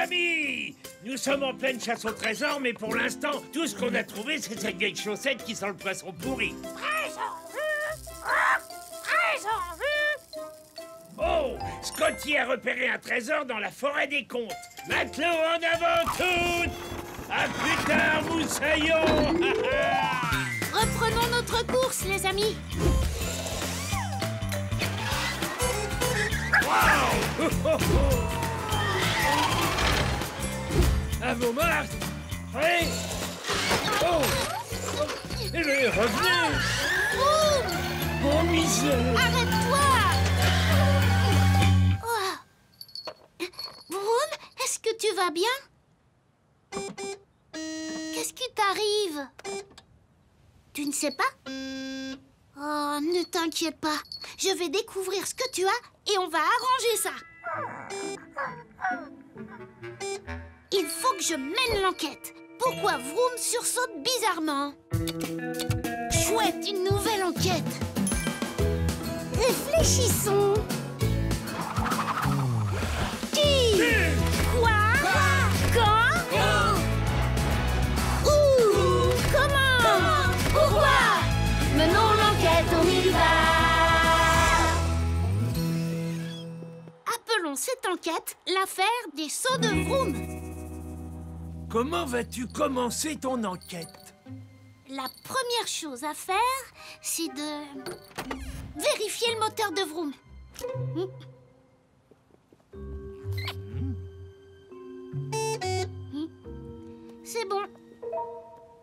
amis! Nous sommes en pleine chasse au trésor, mais pour l'instant, tout ce qu'on a trouvé, c'est cette vieille chaussette qui sent le poisson pourri. Trésor vu! Trésor vu! Oh! Scotty a repéré un trésor dans la forêt des contes. Matelot en avant toutes! À plus tard, moussaillons! Reprenons notre course, les amis. Wow! Oh, oh, oh. À vos marques! Prêts? Oh! Eh bien, revenez! Vroom! Oh, misère! Arrête-toi! Oh. Vroom, est-ce que tu vas bien? Qu'est-ce qui t'arrive? Tu ne sais pas? Oh, ne t'inquiète pas. Je vais découvrir ce que tu as et on va arranger ça. Il faut que je mène l'enquête. Pourquoi Vroom sursaute bizarrement? Chouette, une nouvelle enquête. Réfléchissons. Qui? Quoi? Quand? Où? Comment? Pourquoi? Menons l'enquête, on y va. Appelons cette enquête l'affaire des sauts de Vroom. Comment vas-tu commencer ton enquête? La première chose à faire, c'est de vérifier le moteur de Vroom. C'est bon.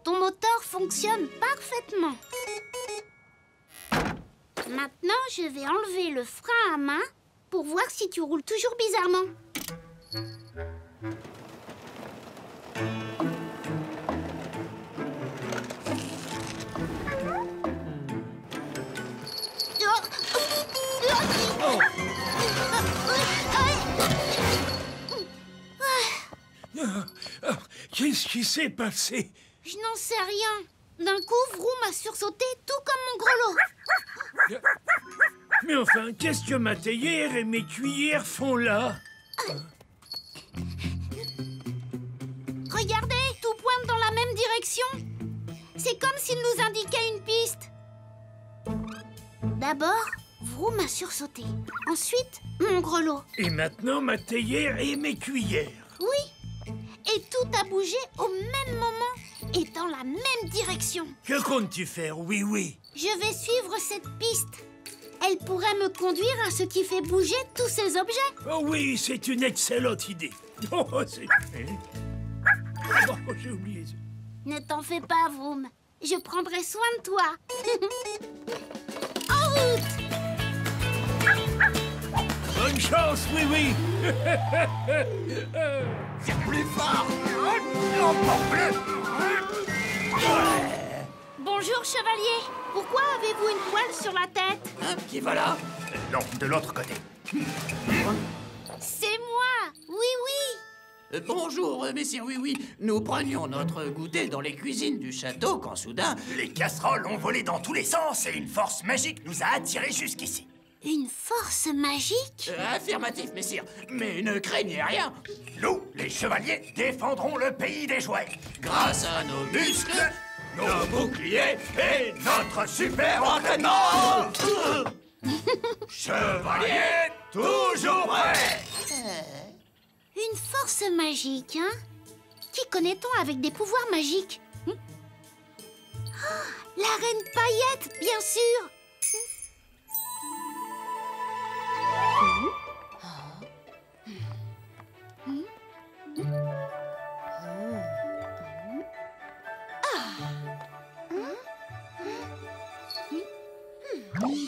Ton moteur fonctionne parfaitement. Maintenant, je vais enlever le frein à main pour voir si tu roules toujours bizarrement. Qu'est-ce qui s'est passé? Je n'en sais rien. D'un coup, Vroom a sursauté tout comme mon grelot. Mais enfin, qu'est-ce que ma théière et mes cuillères font là? Regardez, tout pointe dans la même direction. C'est comme s'il nous indiquait une piste. D'abord, Vroom a sursauté. Ensuite, mon grelot. Et maintenant, ma théière et mes cuillères. Oui. Et tout a bougé au même moment et dans la même direction. Que comptes-tu faire, oui? Je vais suivre cette piste. Elle pourrait me conduire à ce qui fait bouger tous ces objets. Oh oui, c'est une excellente idée. Oh, c'est... Oh, j'ai oublié ça. Ne t'en fais pas, Vroom. Je prendrai soin de toi. En route! Bonne chance, oui. C'est plus fort. Encore plus. Bonjour, chevalier. Pourquoi avez-vous une poêle sur la tête? Hein, qui va là? Non, de l'autre côté. C'est moi. Oui. Bonjour, messieurs, oui. Nous prenions notre goûter dans les cuisines du château quand soudain... Les casseroles ont volé dans tous les sens et une force magique nous a attirés jusqu'ici. Une force magique? Affirmatif, messire. Mais ne craignez rien. Nous, les chevaliers, défendrons le pays des jouets. Grâce à nos muscles, nos boucliers et notre super entraînement. Chevalier, toujours prêt. Une force magique, hein? Qui connaît-on avec des pouvoirs magiques? Oh, la reine Paillette, bien sûr!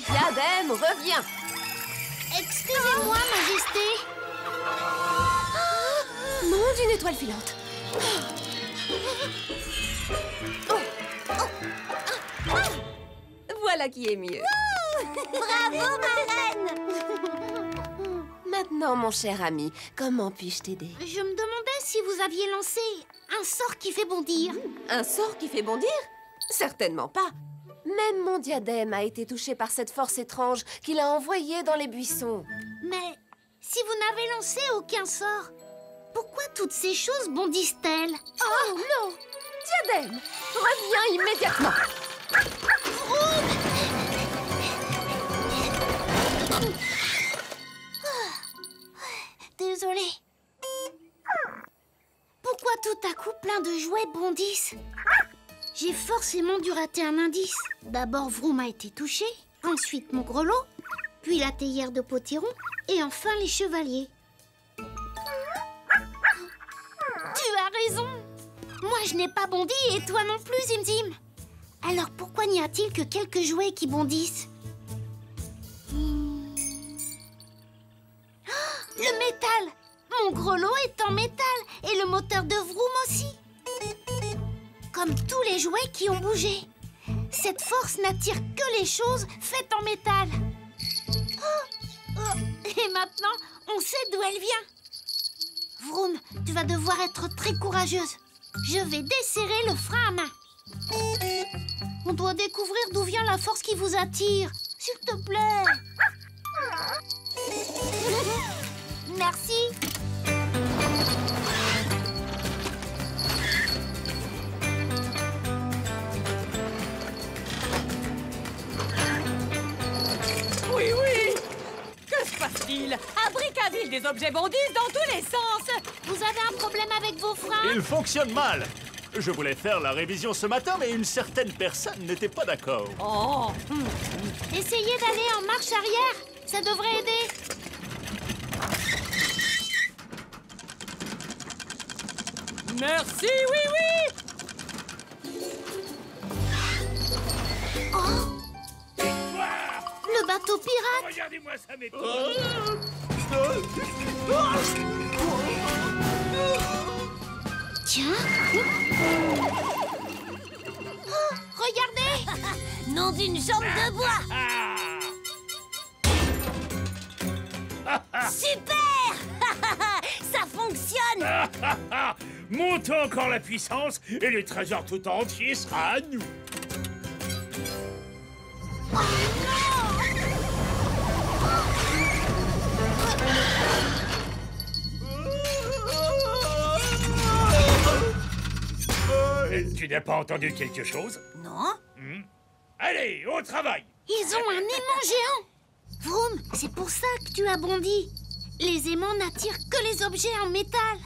Diadème, reviens! Excusez-moi, Majesté! Nom d'une étoile filante! Voilà qui est mieux! Bravo, ma reine! Maintenant, mon cher ami, comment puis-je t'aider? Je me demandais si vous aviez lancé un sort qui fait bondir. Un sort qui fait bondir? Certainement pas. Même mon diadème a été touché par cette force étrange qu'il a envoyée dans les buissons. Mais si vous n'avez lancé aucun sort, Pourquoi toutes ces choses bondissent-elles? Oh non! Diadème! Reviens immédiatement! Désolée. Pourquoi tout à coup plein de jouets bondissent? J'ai forcément dû rater un indice. D'abord Vroom a été touché, ensuite mon grelot, puis la théière de Potiron, et enfin les chevaliers. Tu as raison. Moi je n'ai pas bondi et toi non plus, Zim Zim. Alors pourquoi n'y a-t-il que quelques jouets qui bondissent? Le métal! Mon grelot est en métal et le moteur de Vroom aussi. Comme tous les jouets qui ont bougé. Cette force n'attire que les choses faites en métal. Et maintenant, on sait d'où elle vient. Vroom, tu vas devoir être très courageuse. Je vais desserrer le frein à main. On doit découvrir d'où vient la force qui vous attire. S'il te plaît. Merci. Oui, oui! Que se passe-t-il? À Brickaville, des objets bondissent dans tous les sens! Vous avez un problème avec vos freins? Il fonctionne mal. Je voulais faire la révision ce matin, mais une certaine personne n'était pas d'accord. Oh! Essayez d'aller en marche arrière. Ça devrait aider. Merci, oui, oui! Victoire! Le bateau pirate. Regardez-moi ça, mes petits. Tiens. Oh, regardez. Nom d'une jambe de bois. Super. Ça fonctionne. Montons encore la puissance et le trésor tout entier sera à nous. Tu n'as pas entendu quelque chose? Non. Allez, au travail! Ils ont un aimant géant. Vroom, c'est pour ça que tu as bondi. Les aimants n'attirent que les objets en métal.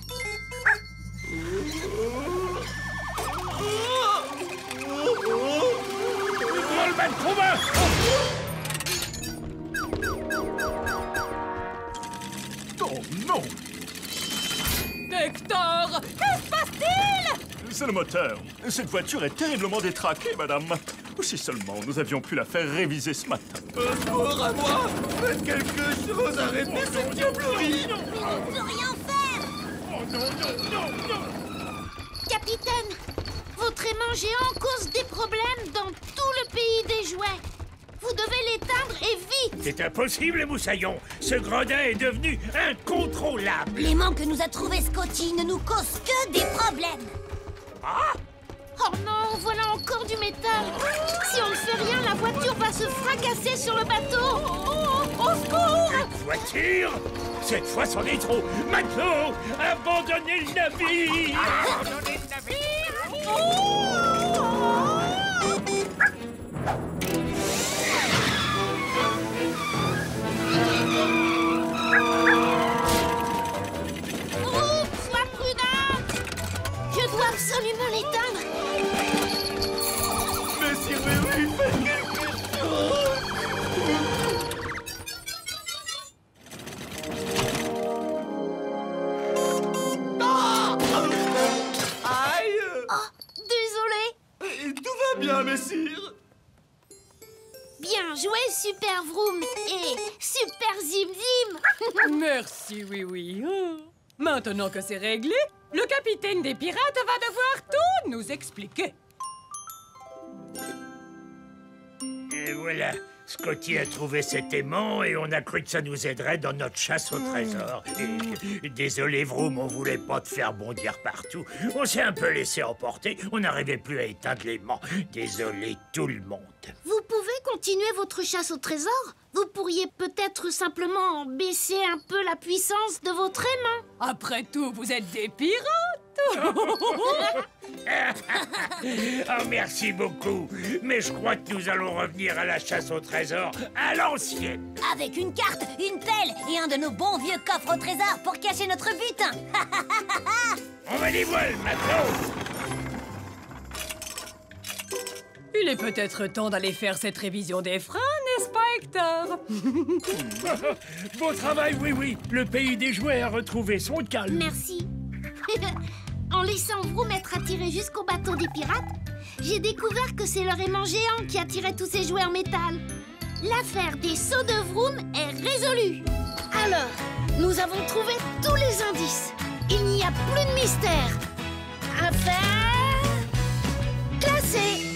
Rollman combat! Oh non! Hector! Que se passe-t-il? C'est le moteur. Cette voiture est terriblement détraquée, madame. Si seulement nous avions pu la faire réviser ce matin. Secours à moi! Faites quelque chose! Arrêtez cette diablerie! On ne peut rien faire. Oh non, non, non, non! Capitaine, votre aimant géant cause des problèmes dans tout le pays des jouets. Vous devez l'éteindre et vite. C'est impossible, Moussaillon! Ce gredin est devenu incontrôlable! L'aimant que nous a trouvé Scotty ne nous cause que des problèmes. Ah! Oh non, voilà encore du métal. Si on ne fait rien, la voiture va se fracasser sur le bateau. Au secours! Une voiture? Cette fois, c'en est trop! Matelots, abandonnez le navire! Abandonnez le navire! Oh, sois prudente. Je dois absolument l'éteindre. Monsieur Ruby, faites quelque chose! Aïe! Oh, désolé. Et tout va bien, messire! Bien joué, Super Vroom et Super Zim Zim. Merci, oui, oui. Maintenant que c'est réglé, le capitaine des pirates va devoir tout nous expliquer. Et voilà, Scotty a trouvé cet aimant et on a cru que ça nous aiderait dans notre chasse au trésor. Et, désolé, Vroom, on voulait pas te faire bondir partout. On s'est un peu laissé emporter, on n'arrivait plus à éteindre l'aimant. Désolé tout le monde. Vous pouvez continuer votre chasse au trésor, vous pourriez peut-être simplement baisser un peu la puissance de votre aimant. Après tout, vous êtes des pirates. Oh, merci beaucoup. Mais je crois que nous allons revenir à la chasse au trésor à l'ancienne. Avec une carte, une pelle et un de nos bons vieux coffres au trésor pour cacher notre butin. On va les voiles maintenant. Il est peut-être temps d'aller faire cette révision des freins, n'est-ce pas, Hector? Bon travail, oui. Le pays des jouets a retrouvé son calme. Merci. En laissant Vroom être attiré jusqu'au bateau des pirates, j'ai découvert que c'est leur aimant géant qui attirait tous ces jouets en métal. L'affaire des sauts de Vroom est résolue. Alors, nous avons trouvé tous les indices. Il n'y a plus de mystère. Affaire classée.